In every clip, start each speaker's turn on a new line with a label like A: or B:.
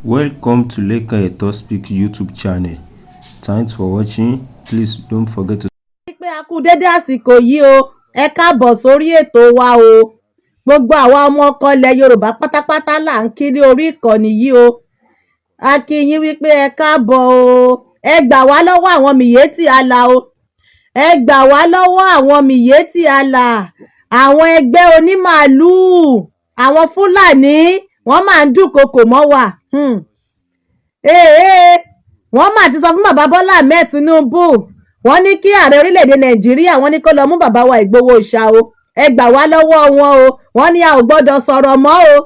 A: Welcome to Leka Eto Speak YouTube channel. Thanks for watching. Please don't forget to.
B: pé a kú dédé àsìkò yìí o ẹ káàbọ̀ sórí ètò wa o gbogbo àwa ọmọ ọkọ ilẹ̀ Yorùbá pátápátá là ń kí ní orí ìkànnì yìí o a kí yín wípé ẹ káàbọ̀ o ẹ gbà wá lọ́wọ́ àwọn Miyetti Allah o ẹ gbà wá lọ́wọ́ àwọn Miyetti Allah àwọn ẹgbẹ́ onímàálùú àwọn Fúlàní wọ́n máa ń dúnkokò mọ́ wa wọ́n máa ti sọ fún bàbá Bọ́lá Ahmed Tinubu wọ́n ní kí ààrẹ orílẹ̀-èdè Nàìjíríà wọ́n ní kó lọ mú bàbá wa Ìgboho Òòṣà o ẹ gbà wá lọ́wọ́ wọn o wọ́n ní a ò gbọ́dọ̀ sọ̀rọ̀ mọ́ o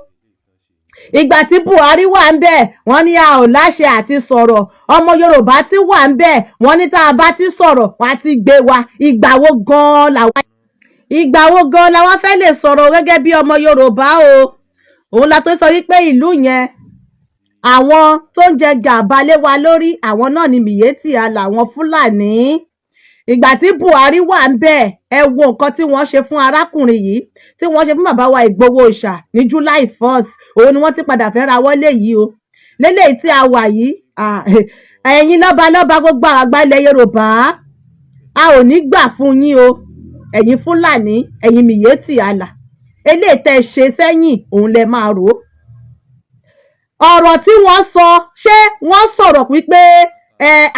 B: ìgbà tí Buhari wà ń bẹ̀ wọ́n ní a ò láṣẹ àti sọ̀rọ̀ ọmọ Yorùbá tí wà ń bẹ̀ wọ́n ní tá a bá ti sọ̀rọ̀ wá ti gbé wa ìgbà wo gan làwa fẹ́ lè sọ̀rọ̀ gẹ́gẹ́ bí ọmọ Yorùbá o òun la tó sọ wípé ìlú yẹn àwọn tó ń jẹ gàba lé wa lórí àwọn náà ni Miyetti Allah àwọn Fúlàní ìgbà tí Buhari wà ń bẹ̀ ẹ wo nǹkan tí wọ́n ṣe fún arákùnrin yìí tí wọ́n ṣe fún bàbá wa Ìgboho Òòṣà ní July 1st òun ni wọ́n ti padà fẹ́ ra wọlé yìí o lélẹ́yìí tí a wà yìí ẹ̀yin lọ́balọ́ba gbogbo àgbà ilẹ̀ Yorùbá a ò ní gbà fún yín o ẹ̀yin Fúlàní ẹ̀yin Miyetti Allah eléyìí tẹ́ ṣe sẹ́yìn òun lẹ máa rò ó ọ̀rọ̀ tí wọ́n sọ ṣé wọ́n sọ̀rọ̀ wípé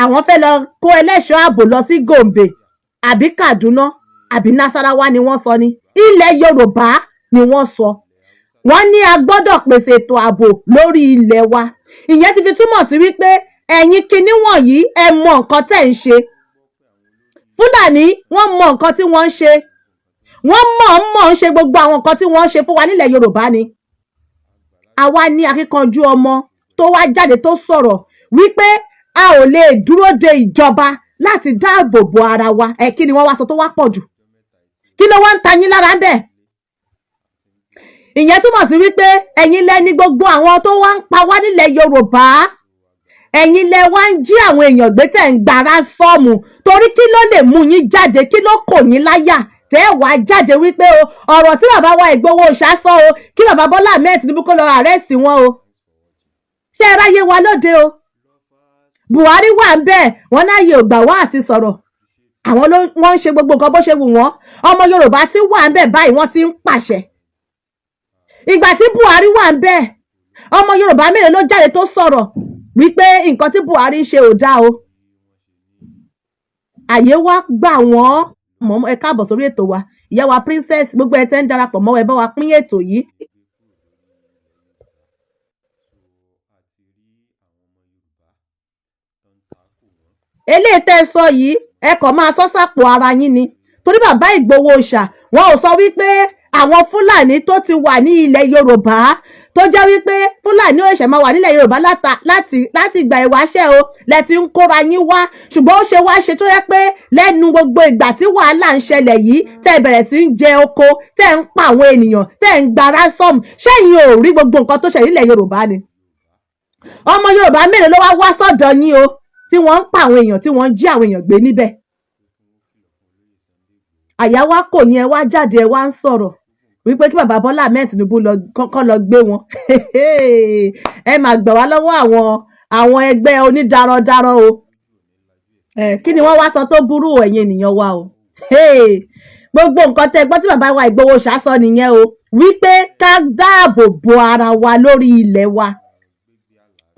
B: àwọn fẹ́ lọ kó ẹlẹ́ṣọ́ ààbò lọ sí Gombe àbí Kaduna àbí Nasarawa ni wọ́n sọ ní ilẹ̀ Yorùbá ni wọ́n sọ wọ́n ní a gbọ́dọ̀ pèsè ètò ààbò lórí ilẹ̀ wa ìyẹn ti fi túmọ̀ sí wípé ẹ̀yin kinní wọ̀nyí ẹ mọ nǹkan tẹ́ ń ṣe Fúlàní wọ́n mọ nǹkan tí wọ́n ń ṣe wọ́n mọ̀ ń ṣe gbogbo àwọn nǹkan tí wọ́n ń ṣe fún wa nílẹ̀ Yorùbá ni àwa ní akíkanjú ọmọ tó wá jáde tó sọ̀rọ̀ wípé a ò lè dúró de ìjọba láti dáàbò bo ara wa kí ni wọ́n wá sọ tó wá pọ̀ jù kí ló wá ń ta yín lára bẹ́ẹ̀ ìyẹn túmọ̀ sí wípé ẹ̀yin lẹ ní gbogbo àwọn tó wá ń pa wá nílẹ̀ Yorùbá ẹ̀yin lẹ wá ń jí àwọn èèyàn gbé tẹ̀ ń gbára sọ́ọ̀mù torí kí ló lè mú yín jáde kí ló kò yín láyà tẹ́ ẹ̀ wá jáde wípé o ọ̀rọ̀ tí bàbá wa Ìgboho Òòṣà sọ o kí bàbá Bọ́lá Ahmed Tinubu kó lọ àrẹ́sì wọn o ṣé ẹ ráyé wa lóde o Buhari wà ń bẹ́ẹ̀ wọ́n náà yẹ ògbà wá àti sọ̀rọ̀ àwọn wọ́n ń ṣe gbogbo nǹkan bó ṣe wù wọ́n ọmọ Yorùbá tí wà ń bẹ́ẹ̀ báyìí wọ́n ti ń pàṣẹ ìgbà tí Buhari wà ń bẹ́ẹ̀ ọmọ Yorùbá mélòó ló jáde tó sọ̀rọ̀ wípé nǹkan tí Buhari ń ṣe ò dáa o àyè wá gbà wọ́n mọ́ ẹ káàbọ̀ sórí ètò wa ìyá wa princess gbogbo ẹ tẹ́ ń darapọ̀ mọ́ ẹ bá wa pín ètò yìí. eléyìí tẹ́ ẹ sọ yìí ẹ kàn máa sọ sápò ara yín ni torí bàbá Ìgboho Òòṣà wọn ò sọ wípé àwọn Fúlàní tó ti wà ní ilẹ̀ Yorùbá tó jẹ́ wípé Fúlàní ò ṣẹ̀ máa wà nílẹ̀ Yorùbá láti ìgbà ìwáṣẹ̀ o lẹ ti ń kóra yín wá ṣùgbọ́n ó ṣe wá ṣe tó yẹ pé lẹ́nu gbogbo ìgbà tí wàhálà ń ṣẹlẹ̀ yìí tẹ́ bẹ̀rẹ̀ sí ń jẹ oko tẹ́ ń pa àwọn ènìyàn tẹ́ ń gba ransom ṣẹ́yìn ò rí gbogbo nǹkan tó ṣẹlẹ̀ nílẹ̀ Yorùbá ni ọmọ Yorùbá mélòó ló wá sọ́dọ̀ yín o tí wọ́n ń pa àwọn èèyàn tí wọ́n ń jí àwọn èèyàn gbé níbẹ̀ àyà wa kò ní ẹ wá jáde ẹ wá ń sọ̀rọ̀ wípé kí bàbá Bọ́lá Ahmed Tinubu kọ́kọ́ lọ gbé wọn ẹ máa gbà wá lọ́wọ́ àwọn ẹgbẹ́ onídarandaran o kí ni wọ́n wá sọ tó burú ẹ̀yin ènìyàn wa o gbogbo nǹkan tẹ́ gbọ́ tí bàbá wa Ìgboho Òòṣà sọ nìyẹn o wípé ká dáàbò bo ara wa lórí ilẹ̀ wa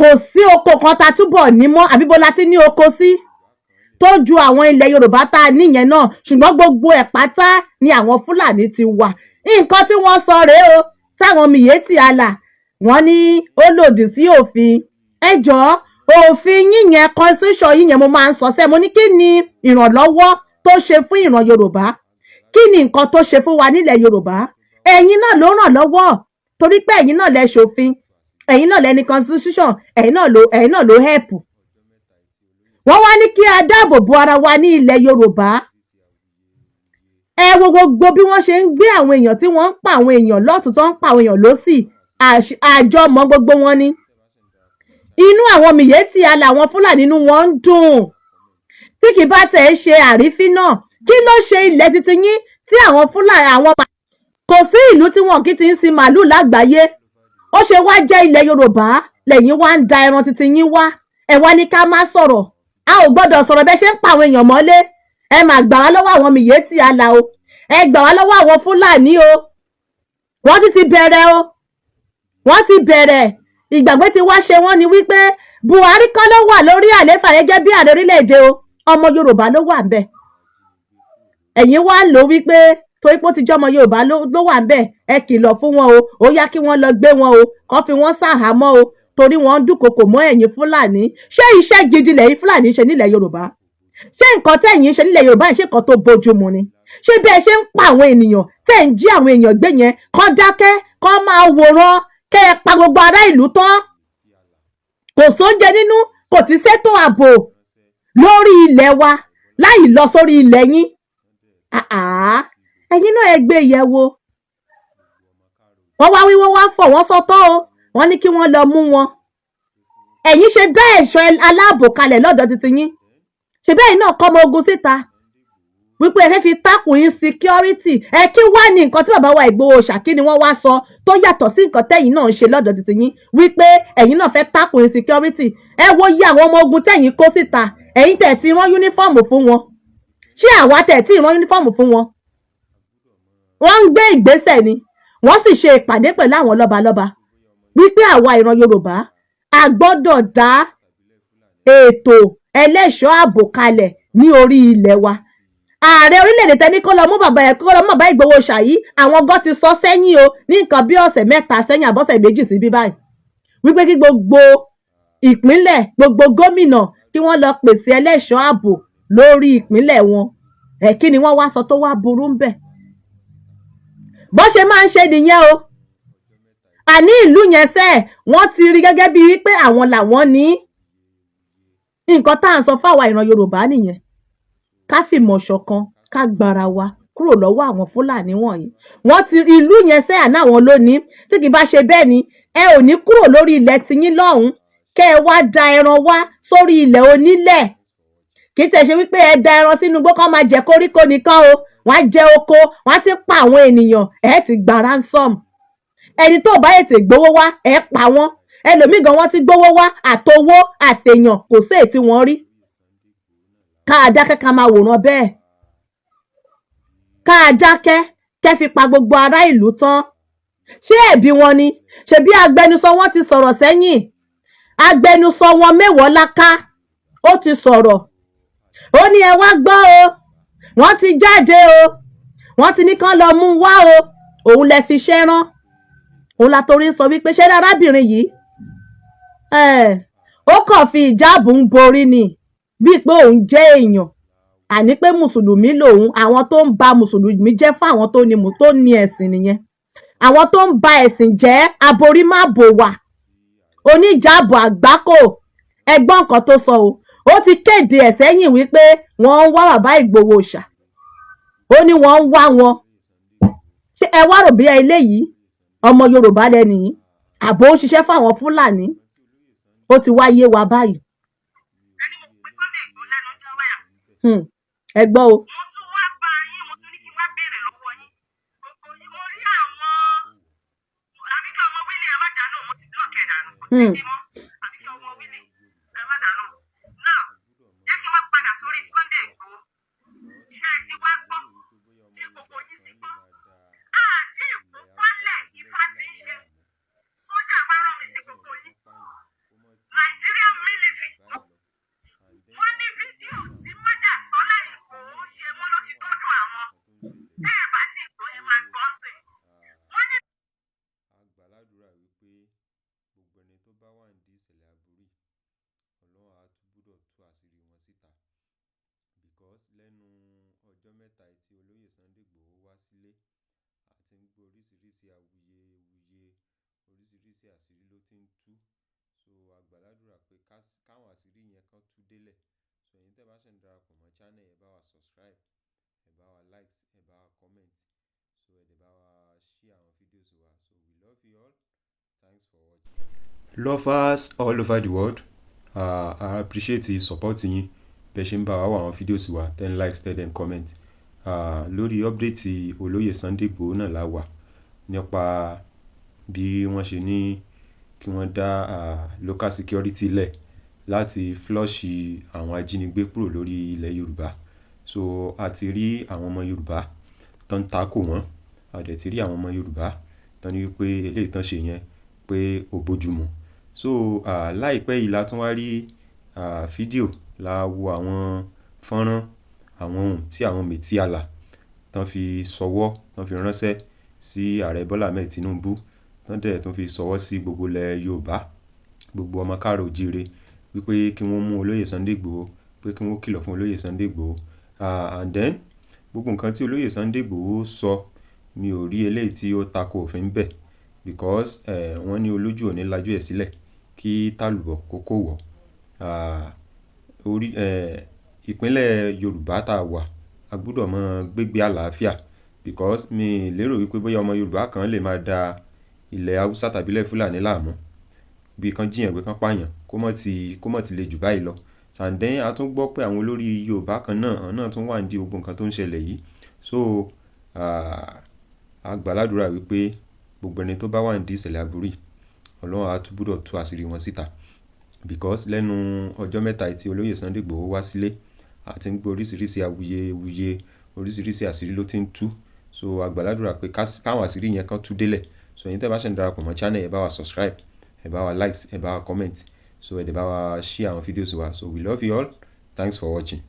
B: kò sí oko kan ta túbọ̀ ní mọ́ àbíbo la ti ní oko sí tó ju àwọn ilẹ̀ Yorùbá tá a níyẹn náà ṣùgbọ́n gbogbo ẹ̀ pátá ni àwọn Fúlàní ti wà nǹkan tí wọ́n sọ rèé o táwọn Miyetti Allah wọ́n ní ó lòdì sí òfin ẹ jọ̀ọ́ òfin yíyẹn constitution yíyẹn mo máa ń sọ sẹ́ mo ní kí ni ìrànlọ́wọ́ tó ṣe fún ìran Yorùbá kí ni nǹkan tó ṣe fún wa nílẹ̀ Yorùbá ẹ̀yin náà ló ràn lọ́wọ́ torí pé ẹ̀yin náà lẹ ṣòfin ẹ̀yin náà lẹ ní constitution ẹ̀yin náà ló help wọ́n wá ní kí a dáàbò bo ara wa ní ilẹ̀ Yorùbá ẹ wo gbogbo bí wọ́n ṣe ń gbé àwọn èèyàn tí wọ́n ń pa àwọn èèyàn lọ́tún tó ń pa àwọn èèyàn lósì àjọmọ́ gbogbo wọn ni inú àwọn Miyetti Allah àwọn Fúlàní inú wọn ń dùn tí kì bá tẹ̀ ṣe àrífín náà kí ló ṣe ilẹ̀ titi yín tí àwọn Fúlàní àwọn kò sí ìlú tí wọn kì í ti ń sin màálù lágbàáyé ó ṣe wá jẹ́ ilẹ̀ Yorùbá lẹ́yìn wá ń da ẹran titi yín wá ẹ wá ní ká má sọ̀rọ̀ a ò gbọ́dọ̀ sọ̀rọ̀ bẹ́ẹ̀ ṣe ń pa àwọn èèyàn mọ́lé ẹ máa gbà wá lọ́wọ́ àwọn Miyetti àlà o ẹ gbà wá lọ́wọ́ àwọn Fúlàní o wọ́n ti bẹ̀rẹ̀ o wọ́n ti bẹ̀rẹ̀ ìgbàgbé tí wá ṣe wọ́n ni wípé Buhari kọ́ ló wà lórí àlééfà gẹ́gẹ́ bí ààrẹ orílẹ̀-èdè o ọmọ Yorùbá ló wà ńbẹ̀ ẹ̀yin wá lò wípé torí pé ó ti jẹ́ ọmọ Yorùbá ló wà ńbẹ̀ ẹ kìlọ̀ fún wọn o ó yá kí wọ́n lọ gbé wọn o kó fi wọ́n ṣàhámọ́ o torí wọ́n ń dúnkokò mọ́ ẹ̀yin Fúlàní ṣé iṣẹ́ gidi lẹ̀yin Fúlàní ṣe nílẹ̀ Yorùbá ṣé nǹkan tẹ̀yin ṣe nílẹ̀ Yorùbá ṣé nǹkan tó bójúmu ni ṣé bí ẹ ṣe ń pa àwọn ènìyàn tẹ̀ ń jí àwọn èèyàn gbé yẹn kó dákẹ́ kó máa wòran kẹ́ ẹ pa gbogbo ará ìlú tán kò sóúnjẹ nínú kò ti ṣètò ààbò lórí ilẹ̀ wa láì lọ sórí ilẹ̀ yín ẹ̀yin náà ẹ gbé yẹ̀wò wọ́n wá wí wọ́n wá fọ̀ wọ́n sọ́tọ̀ o wọ́n ní kí wọ́n lọ mú wọn ẹ̀yin ṣe dá ẹ̀ṣọ́ aláàbò kalẹ̀ lọ́dọ̀ titi yín ṣe bẹ́ẹ̀ náà kọ́ ọmọ ogun síta wípé ẹ fẹ́ fi tákùn insecurity ẹ kí wá ní nǹkan tí bàbá wa Ìgboho Òòṣà kí ni wọ́n wá sọ tó yàtọ̀ sí nǹkan tẹ́yìn náà ń ṣe lọ́dọ̀ titi yín wípé ẹ̀yin náà fẹ́ tákùn insecurity ẹ wo iye àwọn ọmọ ogun tẹ́yìn kó síta ẹ̀yin tẹ̀ ti rán yúnífọ́ọ̀mù fún wọn ṣé àwa tẹ̀ tí rán yúnífọ́ọ̀mù fún wọn wọ́n ń gbé ìgbésẹ̀ ni wọ́n sì ṣe ìpàdé pẹ̀lú àwọn lọ́balọ́ba wípé àwa ìran Yorùbá a gbọ́dọ̀ dá ètò ẹlẹ́ṣọ́ ààbò kalẹ̀ ní orí ilẹ̀ wa ààrẹ orílẹ̀-èdè tẹ́ni kó lọ mú bàbá Ìgboho Òòṣà yìí àwọn gan ti sọ sẹ́yìn o ní nǹkan bí ọ̀sẹ̀ mẹ́ta sẹ́yìn àbọ̀sẹ̀ méjì sí bí báyìí wípé kí gbogbo ìpínlẹ̀ gbogbo gómìnà kí wọ́n lọ pèsè ẹlẹ́ṣọ́ ààbò lórí ìpínlẹ̀ wọn kí ni wọ́n wá sọ tó wá burú ń bẹ̀ bó ṣe máa ń ṣe nìyẹn o àní ìlú yẹn sẹ́ wọ́n ti rí gẹ́gẹ́ bíi wípé àwọn làwọn ní nǹkan tá à ń sọ fáwa ìran Yorùbá nìyẹn ká fìmọ̀ ṣọ̀kan ká gbára wa kúrò lọ́wọ́ àwọn Fúlàní wọ̀nyí wọ́n ti ìlú yẹn sẹ́ àná àwọn lónìí tí kì bá ṣe bẹ́ẹ̀ ni ẹ ò ní kúrò lórí ilẹ̀ tiyín lọ́hùn kẹ́ ẹ wá da ẹran wá sórí ilẹ̀ onílẹ̀ kì í tẹ̀ ṣe wípé ẹ da ẹran sínú igbó kán máa jẹ koríko nìkan o wọ́n á jẹ oko wọ́n á ti pa àwọn ènìyàn ẹ ti gba ransom ẹni tó bá ètè gbowó wá ẹ pa wọ́n ẹlòmíì gan wọ́n ti gbowó wá àtowó àtèèyàn kò sí èyí tí wọ́n rí ká a dákẹ́ ká máa wòran bẹ́ẹ̀ ká a dákẹ́ kẹ́ fi pa gbogbo ará ìlú tán ṣé ẹ̀bi wọn ni ṣebí agbẹnusọ wọn ti sọ̀rọ̀ sẹ́yìn agbẹnusọ wọn mẹ́wàá láká ó ti sọ̀rọ̀ ó ní ẹ wá gbọ́ o wọ́n ti jáde o wọ́n ti ní kán lọ mú wá o òun lẹ fi ṣẹ́ rán òun la torí ń sọ wípé ṣé arábìnrin yìí ó kàn fi ìjáàbù ń borí ni bíi pé òun jẹ́ èèyàn àní pé mùsùlùmí lòun àwọn tó ń ba mùsùlùmí jẹ́ fún àwọn tó ní ẹ̀sìn nìyẹn àwọn tó ń ba ẹ̀sìn jẹ́ aborí má bò wà oníjàbù àgbákò ẹgbọ́n nǹkan tó sọ o ó ti kéde ẹ̀ sẹ́yìn wípé wọ́n ń wá bàbá Ìgboho Òòṣà ó ní wọ́n ń wá wọn ṣé ẹ wá rò bí eléyìí ọmọ Yorùbá lẹ́nìí àbò ń ṣiṣẹ́ fáwọn Fúlàní ó ti wá yé wa báyìí. ẹ gbọ́ o.
A: Lovers all over the world, I appreciate the support yín bẹ́ẹ̀ ṣe ń bá wa wá àwọn fídíòs wa then likes then comment lórí update olóyè Sunday Igboho náà la wà nípa bí wọ́n ṣe ní kí wọ́n dá local security lẹ̀ láti flush àwọn ajínigbé kúrò lórí ilẹ̀ Yorùbá. So a ti rí àwọn ọmọ Yorùbá tó ń takò wọ́n, a dẹ̀ ti rí àwọn ọmọ Yorùbá tó ní wípé eléyìí tán ṣe yẹn pé ó bójúmu. So láìpẹ́ yìí la tún wá rí fídíò, la wo àwọn fọ́nrán àwọn ohun tí àwọn Miyetti tán fi ṣọwọ́, tán fi ránṣẹ́ sí Ààrẹ Bọ́lá Ahmed Tinubu, tán dẹ̀ tún fi ṣọwọ́ sí gbogbo ilẹ̀ Yorùbá, gbogbo ọmọ káàrọ̀ oòjíire wípé kí wọ́n mú olóyè Sunday Ìgboho, pé kí wọ́n kìlọ̀ fún olóyè Sunday Ìgboho. And then gbogbo nǹkan tí olóyè Sunday Ìgboho sọ, mi ò rí eléyìí tí ó tako òfin bẹ́ẹ̀, because wọ́n ní olójú ò ní lajú ẹ̀ sílẹ̀ kí tálùbọ̀ kó wọ̀. Ìpínlẹ̀ Yorùbá tá a wà, a gbúdọ̀ mọ gbégbé àlàáfíà, because mi lérò wípé bóyá ọmọ Yorùbá kan lè máa da ilẹ̀ Haúsá tàbí ilẹ̀ Fúlàní láàmú bí kan jíyàn gbé kan pààyàn kó mọ̀ ti le jù báyìí lọ. And then a tún gbọ́ pé àwọn olórí Yorùbá kan náà tún wà ní gbogbo nǹkan tó ń ṣẹlẹ̀ yìí. So a gbàládùra wípé gbogbo ẹni tó bá wà ní ìṣẹ̀lẹ̀ aburú, Ọlọ́run á tún gbúdọ̀ tú àṣírí wọn síta, because lẹ́nu ọjọ́ mẹ́ta tí olóyè Sunday Ìgboho wá sílé, a ti ń gbọ́ oríṣiríṣi awuyewuye, oríṣiríṣi àṣírí ló ti ń tú. So a gbàládùra pé káwọn àṣírí yẹn kan tú délẹ̀. So ẹ̀yin tẹ́ bá ṣe ń darapọ̀ mọ́ channel, ẹ bá wa subscribe, ẹ bá wa like, ẹ bá wa comment, so ẹ dẹ̀ bá wa share àwọn videos wa. So we love you all. Thanks for watching.